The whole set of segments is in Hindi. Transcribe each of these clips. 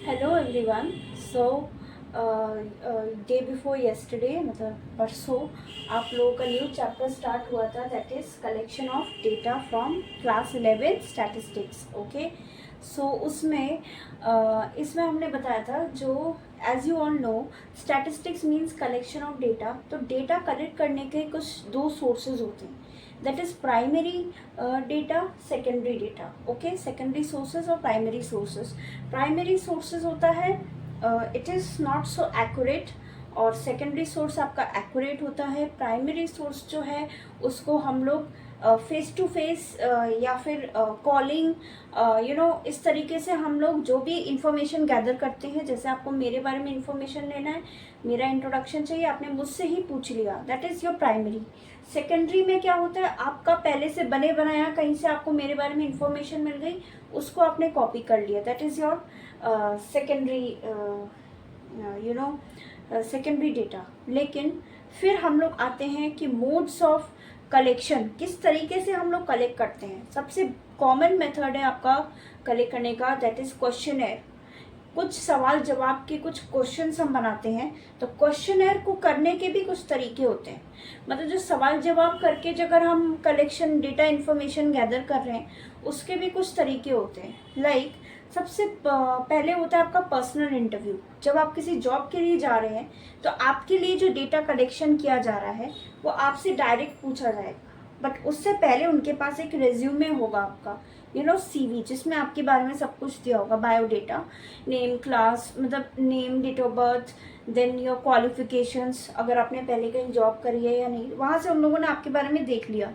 Hello everyone. So day before yesterday मतलब परसों आप लोगों का न्यू चैप्टर स्टार्ट हुआ था, that is collection of data from class 11 statistics. Okay, so उसमें इसमें हमने बताया था, जो as you all know statistics means collection of data. तो डेटा कलेक्ट करने के कुछ दो सोर्सेज होते हैं, that is primary data, secondary data. Okay, secondary sources और प्राइमरी सोर्सेज। प्राइमरी सोर्सेज होता है it is not so accurate, और सेकेंडरी सोर्स आपका एक्यूरेट होता है। प्राइमरी सोर्स जो है उसको हम लोग फेस टू फेस या फिर कॉलिंग इस तरीके से हम लोग जो भी इंफॉर्मेशन गैदर करते हैं। जैसे आपको मेरे बारे में इंफॉर्मेशन लेना है, मेरा इंट्रोडक्शन चाहिए, आपने मुझसे ही पूछ लिया, that is your primary. Secondary में क्या होता है, आपका पहले से बने बनाया कहीं से आपको मेरे बारे में इंफॉर्मेशन मिल गई, उसको आपने कॉपी कर लिया, that is your secondary secondary data. लेकिन फिर हम लोग आते हैं कि मोड्स ऑफ कलेक्शन, किस तरीके से हम लोग कलेक्ट करते हैं। सबसे कॉमन मेथड है आपका कलेक्ट करने का, दैट इज़ क्वेश्चनर। कुछ सवाल जवाब के कुछ क्वेश्चंस हम बनाते हैं, तो क्वेश्चनर को करने के भी कुछ तरीके होते हैं। मतलब जो सवाल जवाब करके जो अगर हम कलेक्शन डेटा इन्फॉर्मेशन गैदर कर रहे हैं, उसके भी कुछ तरीके होते हैं। लाइक सबसे पहले होता है आपका पर्सनल इंटरव्यू। जब आप किसी जॉब के लिए जा रहे हैं, तो आपके लिए जो डेटा कलेक्शन किया जा रहा है वो आपसे डायरेक्ट पूछा जाएगा, बट उससे पहले उनके पास एक रेज्यूमे होगा आपका, CV, जिसमें आपके बारे में सब कुछ दिया होगा, बायोडेटा, नेम, क्लास, मतलब name, date of birth, then your qualifications, अगर आपने पहले कहीं जॉब करी है या नहीं, वहाँ से उन लोगों ने आपके बारे में देख लिया,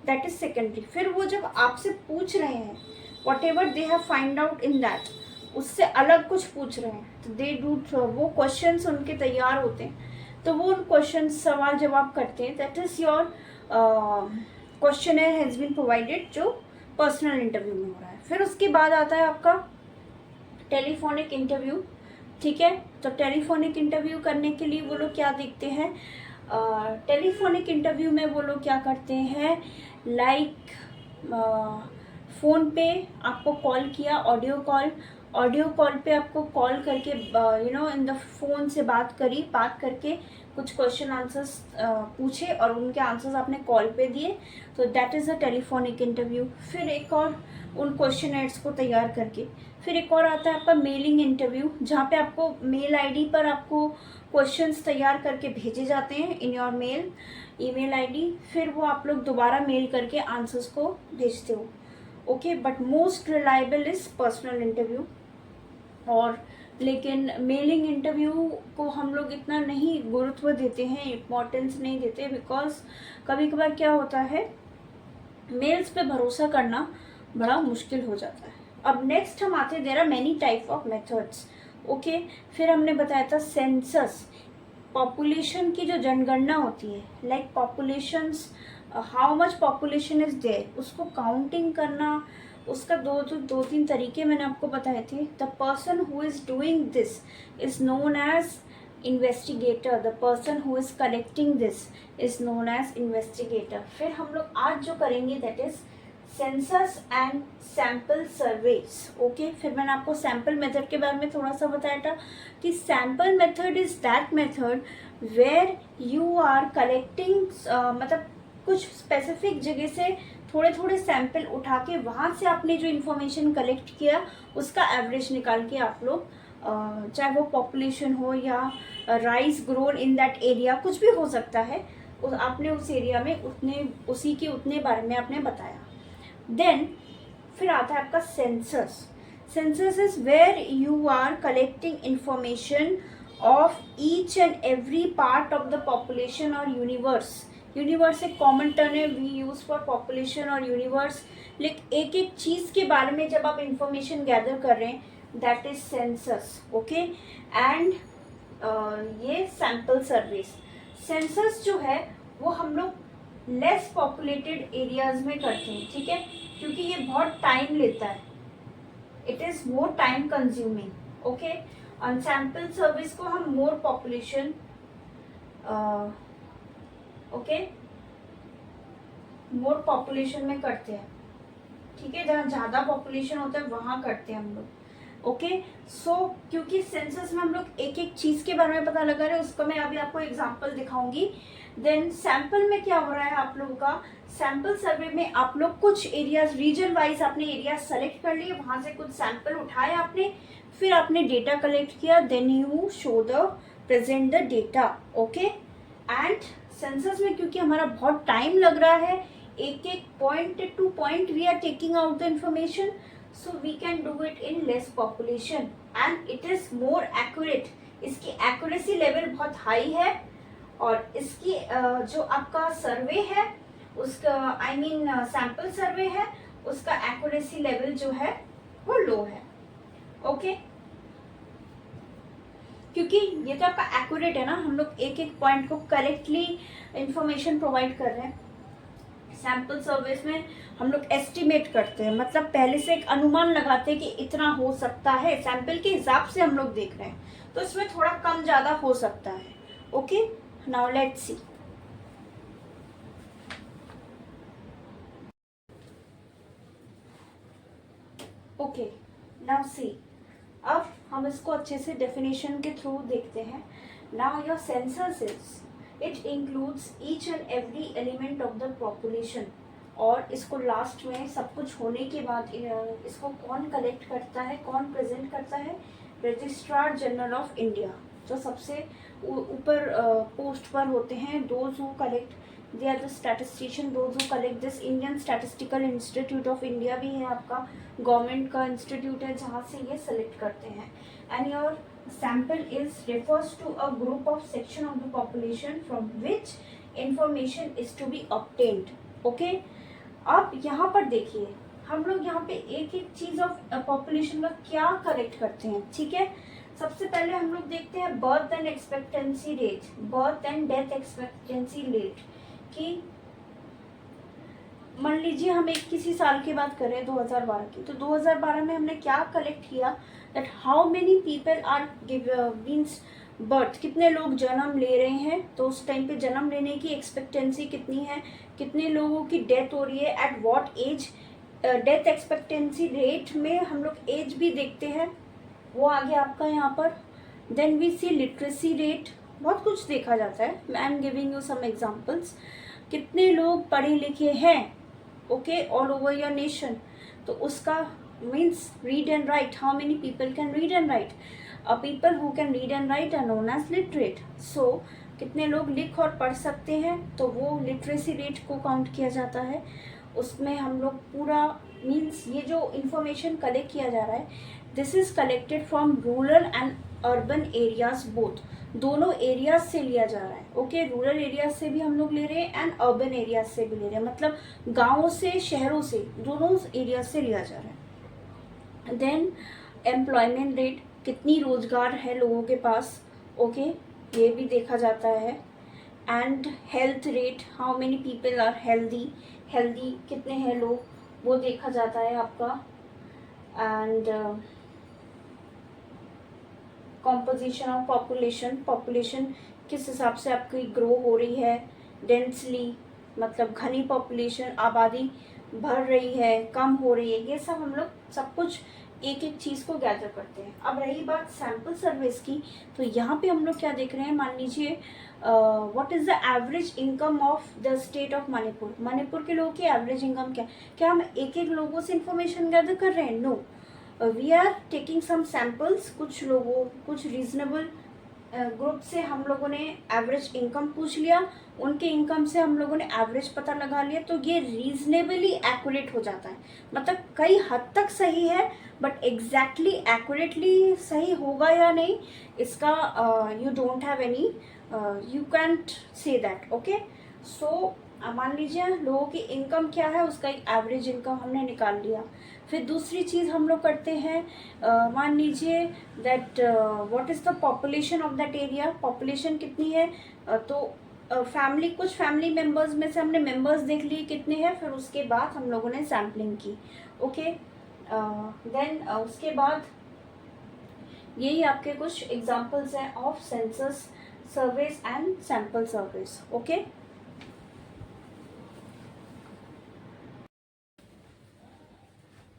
दैट इज सेकेंडरी। फिर वो जब आपसे पूछ रहे हैं, what ever they have find out in that, उससे अलग कुछ पूछ रहे हैं, तो दे डू, वो क्वेश्चन उनके तैयार होते हैं, तो वो उन क्वेश्चन सवाल जवाब करते हैं, that is your questioner has been provided, जो पर्सनल इंटरव्यू में हो रहा है। फिर उसके बाद आता है आपका टेलीफोनिक इंटरव्यू। ठीक है, तो टेलीफोनिक इंटरव्यू करने के लिए वो लोग क्या देखते हैं, टेलीफोनिक इंटरव्यू में वो लोग क्या करते हैं, लाइक फ़ोन पे आपको कॉल किया, ऑडियो कॉल पे आपको कॉल करके इन द फ़ोन से बात करी, बात करके कुछ क्वेश्चन आंसर्स पूछे और उनके आंसर्स आपने कॉल पे दिए, तो that is a telephonic interview. फिर एक और उन क्वेश्चनर्स को तैयार करके, फिर एक और आता है आपका मेलिंग इंटरव्यू, जहाँ पे आपको मेल आईडी पर आपको क्वेश्चंस तैयार करके भेजे जाते हैं in your mail, email ID, फिर वो आप लोग दोबारा मेल करके आंसर्स को भेजते हो। Okay, but most reliable is personal interview. और लेकिन मेलिंग इंटरव्यू को हम लोग इतना नहीं गुरुत्व देते हैं, इम्पोर्टेंस नहीं देते, बिकॉज कभी कभार क्या होता है, मेल्स पे भरोसा करना बड़ा मुश्किल हो जाता है। अब नेक्स्ट हम आते हैं, there are many type of methods. Okay, फिर हमने बताया था सेंसस, पॉपुलेशन की जो जनगणना होती है, like populations, how much population is there, उसको काउंटिंग करना, उसका दो तीन तरीके मैंने आपको बताए थे। The person who is doing this is known as investigator, the person who is collecting this is known as investigator. फिर हम लोग आज जो करेंगे that is census and sample surveys. Okay, फिर मैंने आपको सैम्पल मेथड के बारे में थोड़ा सा बताया था कि sample method is that method where you are collecting, मतलब कुछ स्पेसिफिक जगह से थोड़े थोड़े सैंपल उठा के वहाँ से आपने जो इन्फॉर्मेशन कलेक्ट किया उसका एवरेज निकाल के आप लोग, चाहे वो पॉपुलेशन हो या rice grown in that area, कुछ भी हो सकता है, आपने उस एरिया में उतने, उसी के उतने बारे में आपने बताया। देन फिर आता है आपका census. Census is where you are collecting information of each and every part of the population और यूनिवर्स। यूनिवर्स एक कॉमन टर्म है, वी यूज फॉर पॉपुलेशन और यूनिवर्स, लेकिन एक एक चीज़ के बारे में जब आप इंफॉर्मेशन गैदर कर रहे हैं, that is census. Okay, and ये सैम्पल सर्वेस। सेंसस जो है वो हम लोग लेस पॉपुलेटेड एरियाज में करते हैं, ठीक है, क्योंकि ये बहुत टाइम लेता है, it is more time consuming. Okay, on sample service को हम more population, okay, more population में करते हैं, ठीक है, जहाँ ज़्यादा पॉपुलेशन होता है वहाँ करते हैं हम लोग। ओके। सो क्योंकि सेंसस में हम लोग एक एक चीज़ के बारे में पता लगा रहे हैं, उसका मैं अभी आपको एग्जांपल दिखाऊंगी। देन सैंपल में क्या हो रहा है आप लोगों का, सैंपल सर्वे में आप लोग कुछ एरियाज रीजन वाइज आपने एरिया सेलेक्ट कर लिए, वहां से कुछ सैंपल उठाए आपने, फिर आपने डेटा कलेक्ट किया, then you show the present the data. Okay. And census में क्योंकि हमारा बहुत टाइम लग रहा है, एक एक point to point we are taking out the information, so we can do it in less population and it is more accurate। इसकी accuracy level बहुत high है, और इसकी जो आपका सर्वे है उसका आई मीन सैंपल सर्वे है, उसका accuracy level जो है वो लो है। ओके। क्योंकि ये तो आपका accurate है ना, हम लोग एक एक पॉइंट को करेक्टली इंफॉर्मेशन प्रोवाइड कर रहे हैं। सैंपल सर्विस में हम लोग एस्टिमेट करते हैं, मतलब पहले से एक अनुमान लगाते हैं कि इतना हो सकता है, सैंपल के हिसाब से हम लोग देख रहे हैं, तो इसमें थोड़ा कम ज़्यादा हो सकता है। Okay, now let's see. Okay, now see. अब हम इसको अच्छे से डेफिनेशन के थ्रू देखते हैं। Now your census is it includes each and every element of the population. और इसको लास्ट में सब कुछ होने के बाद इसको कौन कलेक्ट करता है, कौन प्रेजेंट करता है, रजिस्ट्रार जनरल ऑफ इंडिया, जो सबसे ऊपर पोस्ट पर होते हैं। Those who collect, they are the statistician, those who collect this. Indian Statistical Institute of India भी है आपका, गवर्नमेंट का इंस्टीट्यूट है जहाँ से ये सेलेक्ट करते हैं। And your sample is refers to a group of section of the population from which information is to be obtained। okay? अब यहाँ पर देखिए, हम लोग यहाँ पे एक एक चीज ऑफ पॉपुलेशन का क्या कलेक्ट करते हैं, ठीक है। सबसे पहले हम लोग देखते हैं birth and expectancy rate, birth and death expectancy rate की। मान लीजिए हम एक किसी साल की बात करें 2012 की, तो 2012 में हमने क्या कलेक्ट किया, that how many people are means birth, कितने लोग जन्म ले रहे हैं, तो उस टाइम पे जन्म लेने की एक्सपेक्टेंसी कितनी है, कितने लोगों की डेथ हो रही है, at what age. Death expectancy rate में हम लोग एज भी देखते हैं, वो आ गया आपका यहाँ पर। Then we see literacy rate, बहुत कुछ देखा जाता है। I am giving you some examples, कितने लोग पढ़े लिखे हैं, okay, all over your nation, तो उसका means read and write, how many people can read and write. People who can read and write are known as literate. So कितने लोग लिख और पढ़ सकते हैं, तो वो लिटरेसी रेट को काउंट किया जाता है। उसमें हम लोग पूरा मीन्स ये जो इंफॉर्मेशन कलेक्ट किया जा रहा है, this is collected from rural and urban areas both, दोनों एरियाज से लिया जा रहा है। ओके, रूरल एरियाज से भी हम लोग ले रहे हैं एंड अर्बन एरियाज से भी ले रहे हैं, मतलब गाँवों से, शहरों से, दोनों एरियाज से लिया जा रहा है। देन एम्प्लॉयमेंट रेट, कितनी रोजगार है लोगों के पास, ओके, ये भी देखा जाता है। And health rate, how many people are healthy, healthy कितने हैं लोग, वो देखा जाता है आपका। And composition of population, population किस हिसाब से आपकी ग्रो हो रही है, डेंसली मतलब घनी पॉपुलेशन, आबादी बढ़ रही है, कम हो रही है, ये सब हम लोग सब कुछ एक एक चीज़ को गैदर करते हैं। अब रही बात सैंपल सर्विस की, तो यहाँ पे हम लोग क्या देख रहे हैं, मान लीजिए what is the average income of the state of Manipur, Manipur के लोगों की एवरेज इनकम क्या हम एक एक लोगों से इंफॉर्मेशन गैदर कर रहे हैं, no, we are taking some samples, कुछ लोगों, कुछ रीजनेबल ग्रुप से हम लोगों ने एवरेज इनकम पूछ लिया, उनके इनकम से हम लोगों ने एवरेज पता लगा लिया, तो ये रीजनेबली एक्यूरेट हो जाता है। मतलब कई हद तक सही है, बट एग्जैक्टली एक्यूरेटली सही होगा या नहीं, इसका you don't have any, you can't say that. Okay, so मान लीजिए लोगों की इनकम क्या है, उसका एक एवरेज इनकम हमने निकाल लिया। फिर दूसरी चीज़ हम लोग करते हैं, मान लीजिए that what is the population of that area, population कितनी है, तो फैमिली, कुछ फैमिली मेम्बर्स में से हमने मेम्बर्स देख लिए कितने हैं, फिर उसके बाद हम लोगों ने सैम्पलिंग की। ओके, देन उसके बाद यही आपके कुछ एग्जांपल्स हैं of census surveys and sample surveys. Okay,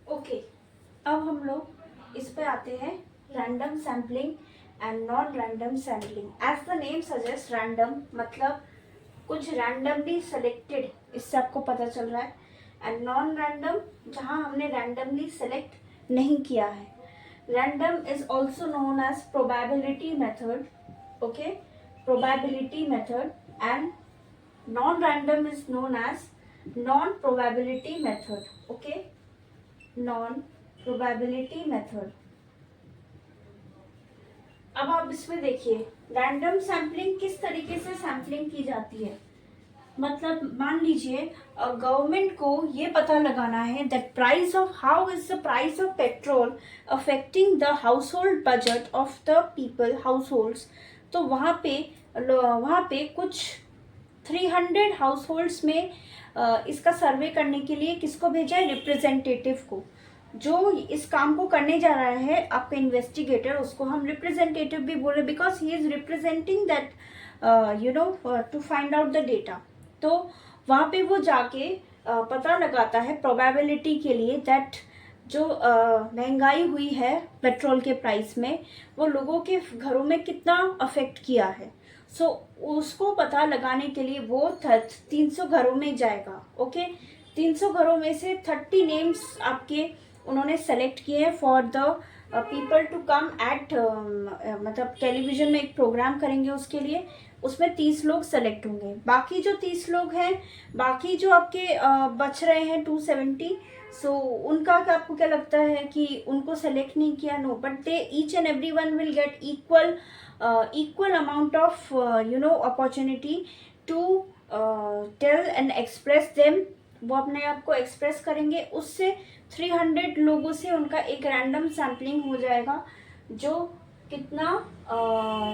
okay, अब हम लोग इस पे आते हैं random sampling and non random sampling. As the name suggest random मतलब कुछ रैंडमली सेलेक्टेड, इससे आपको पता चल रहा है, एंड नॉन रैंडम जहाँ हमने रैंडमली सेलेक्ट नहीं किया है। Random is also known as probability method, okay, probability method, and non random is known as non probability method, okay, non probability method. अब आप इसमें देखिए रैंडम सैम्पलिंग किस तरीके से सैम्पलिंग की जाती है। मतलब मान लीजिए गवर्नमेंट को ये पता लगाना है that price of how is the price of petrol affecting the house hold budget of the people house holds. तो वहाँ पे कुछ 300 हाउस होल्ड्स में इसका सर्वे करने के लिए किसको भेजा है, रिप्रेजेंटेटिव को। जो इस काम को करने जा रहा है आपका इन्वेस्टिगेटर, उसको हम रिप्रेजेंटेटिव भी बोले because he is representing that to find out the data. तो वहाँ पे वो जाके पता लगाता है प्रोबेबिलिटी के लिए दैट जो महंगाई हुई है पेट्रोल के प्राइस में वो लोगों के घरों में कितना अफेक्ट किया है। सो उसको पता लगाने के लिए वो 300 घरों में जाएगा, ओके। 300 घरों में से 30 नेम्स आपके उन्होंने सेलेक्ट किए हैं for the people to come at, मतलब टेलीविजन में एक प्रोग्राम करेंगे उसके लिए, उसमें 30 लोग सेलेक्ट होंगे। बाकी जो 30 लोग हैं, बाकी जो आपके बच रहे हैं 270, सो उनका क्या, आपको क्या लगता है कि उनको सेलेक्ट नहीं किया? No, but they each and every one will get equal amount of opportunity to tell and express them. वो अपने आप को एक्सप्रेस करेंगे, उससे 300 लोगों से उनका एक रैंडम सैम्पलिंग हो जाएगा जो कितना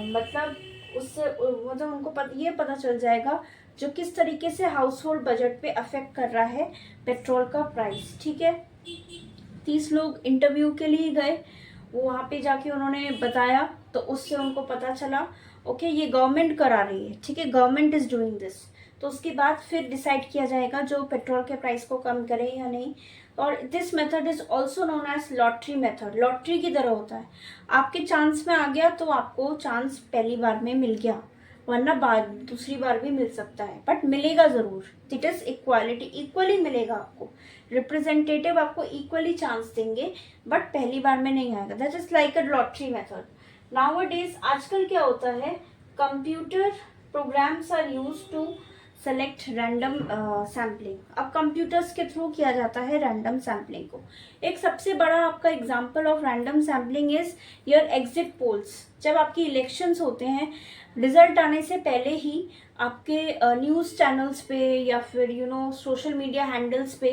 मतलब उससे मतलब उनको ये पता चल जाएगा जो किस तरीके से हाउस होल्ड बजट पे अफेक्ट कर रहा है पेट्रोल का प्राइस, ठीक है। 30 लोग इंटरव्यू के लिए गए, वो वहाँ पे जाके उन्होंने बताया तो उससे उनको पता चला ओके ये गवर्नमेंट करा रही है, ठीक है, गवर्नमेंट इज डूइंग दिस। तो उसके बाद फिर डिसाइड किया जाएगा जो पेट्रोल के प्राइस को कम करे या नहीं। और this method is also known as lottery method. Lottery की तरह होता है, आपके चांस में आ गया तो आपको चांस पहली बार में मिल गया, वरना दूसरी बार भी मिल सकता है, बट मिलेगा ज़रूर। इट इज़ इक्वालिटी, इक्वली मिलेगा आपको, रिप्रेजेंटेटिव आपको इक्वली चांस देंगे, बट पहली बार में नहीं आएगा। That is like a lottery method. Nowadays आजकल क्या होता है, computer programs are used to select random sampling. अब कंप्यूटर्स के थ्रू किया जाता है रैंडम सैम्पलिंग को। एक सबसे बड़ा आपका example of random sampling is your exit polls. जब आपकी इलेक्शंस होते हैं, रिजल्ट आने से पहले ही आपके न्यूज़ चैनल्स पे या फिर सोशल मीडिया हैंडल्स पे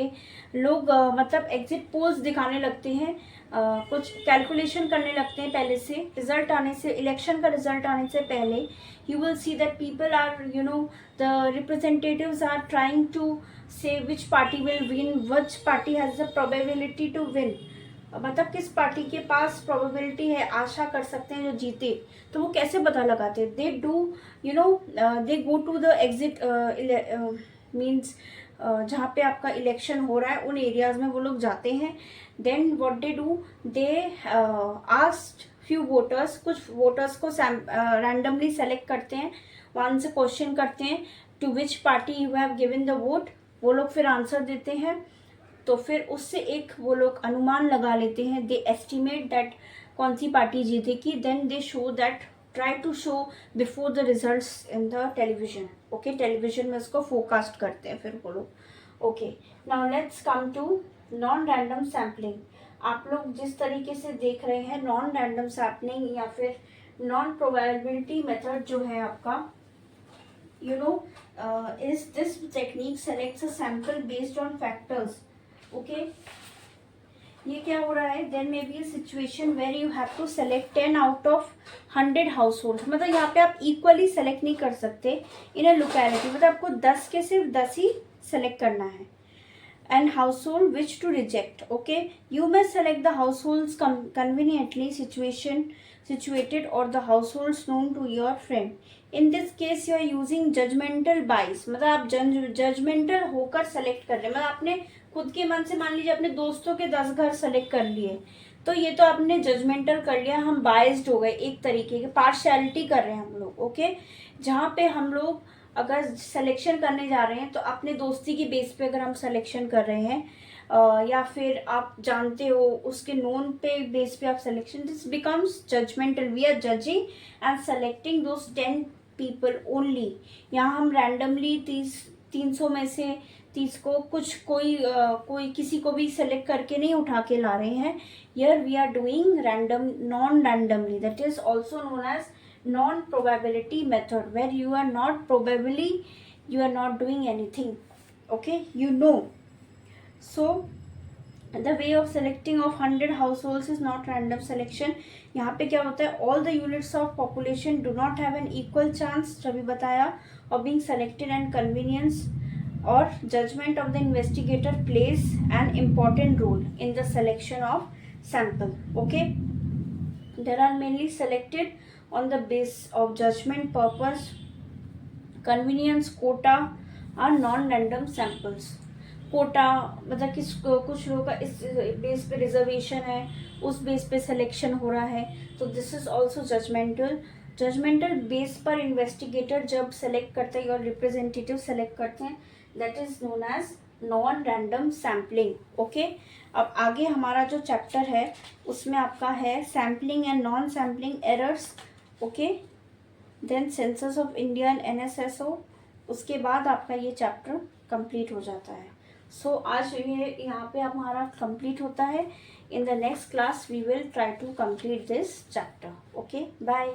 लोग मतलब एग्जिट पोल्स दिखाने लगते हैं, कुछ कैलकुलेशन करने लगते हैं पहले से, रिजल्ट आने से, इलेक्शन का रिजल्ट आने से पहले। you will see that people are the representatives are trying to say which party will win, which party has the probability to win, मतलब किस पार्टी के पास प्रोबेबिलिटी है, आशा कर सकते हैं जो जीते। तो वो कैसे पता लगाते हैं, they do they go to the exit means जहाँ पे आपका इलेक्शन हो रहा है उन एरियाज में वो लोग जाते हैं। Then what they do, they asked few voters, कुछ वोटर्स को रैंडमली सेलेक्ट करते हैं, वहाँ से क्वेश्चन करते हैं to which party you have given the vote, वो लोग फिर आंसर देते हैं। तो फिर उससे एक वो लोग अनुमान लगा लेते हैं, दे एस्टिमेट दैट कौन सी पार्टी जीतेगी। Then they show that, try to show before the results in the television, okay, television में उसको फोरकास्ट करते हैं फिर वो लोग, okay. Now let's come to non random sampling. आप लोग जिस तरीके से देख रहे हैं नॉन रैंडम सैम्पलिंग या फिर नॉन प्रोबेबिलिटी मेथड जो है आपका, is this technique selects a sample based on factors, okay। ये क्या हो रहा है, there may be a situation where you have to select 10 out of 100 household. मतलब यहाँ पे आप इक्वली सेलेक्ट नहीं कर सकते इन अ लोकेलिटी, मतलब आपको 10 के सिर्फ 10 ही सेलेक्ट करना है। and household which to reject, okay, you may select the households conveniently situated or the households known to your friend। in this case you are using judgmental bias, मतलब आप जजमेंटल होकर सेलेक्ट कर रहे हैं, मतलब आपने खुद के मन से मान लीजिए अपने दोस्तों के 10 घर सेलेक्ट कर लिए, तो ये तो आपने जजमेंटल कर लिया, हम बायस्ड हो गए, एक तरीके के पार्शियलिटी कर रहे हैं हम लोग, ओके। जहाँ पे हम लोग अगर सिलेक्शन करने जा रहे हैं तो अपने दोस्ती की बेस पे अगर हम सिलेक्शन कर रहे हैं, या फिर आप जानते हो उसके नोन पे बेस पे आप selection, this becomes judgmental. We are judging and selecting those 10 people only. यहाँ हम रैंडमली 300 में से 30 को कोई किसी को भी सेलेक्ट करके नहीं उठा के ला रहे हैं। Here we are doing non-randomly, that is also known as non-probability method, where you are not doing anything, okay, you know. So the way of selecting of 100 households is not random selection. यहाँ पे क्या होता है, all the units of population do not have an equal chance, जभी बताया, of being selected, and convenience or judgment of the investigator plays an important role in the selection of sample, okay. There are mainly selected on the basis of judgment, purpose, convenience, quota are non-random samples. Kota मतलब किस कुछ लोगों का इस बेस पे रिजर्वेशन है, उस बेस पे सिलेक्शन हो रहा है, तो this is also judgmental base पर इन्वेस्टिगेटर जब सेलेक्ट करते हैं और रिप्रेजेंटेटिव सेलेक्ट करते हैं, that is known as non random sampling, okay. अब आगे हमारा जो चैप्टर है उसमें आपका है sampling and non sampling errors, okay, then census of India and NSSO, उसके बाद आपका ये चैप्टर कंप्लीट हो जाता है। सो आज ये यहाँ पे हमारा कंप्लीट होता है। In the next class we will try to complete this chapter, okay, bye.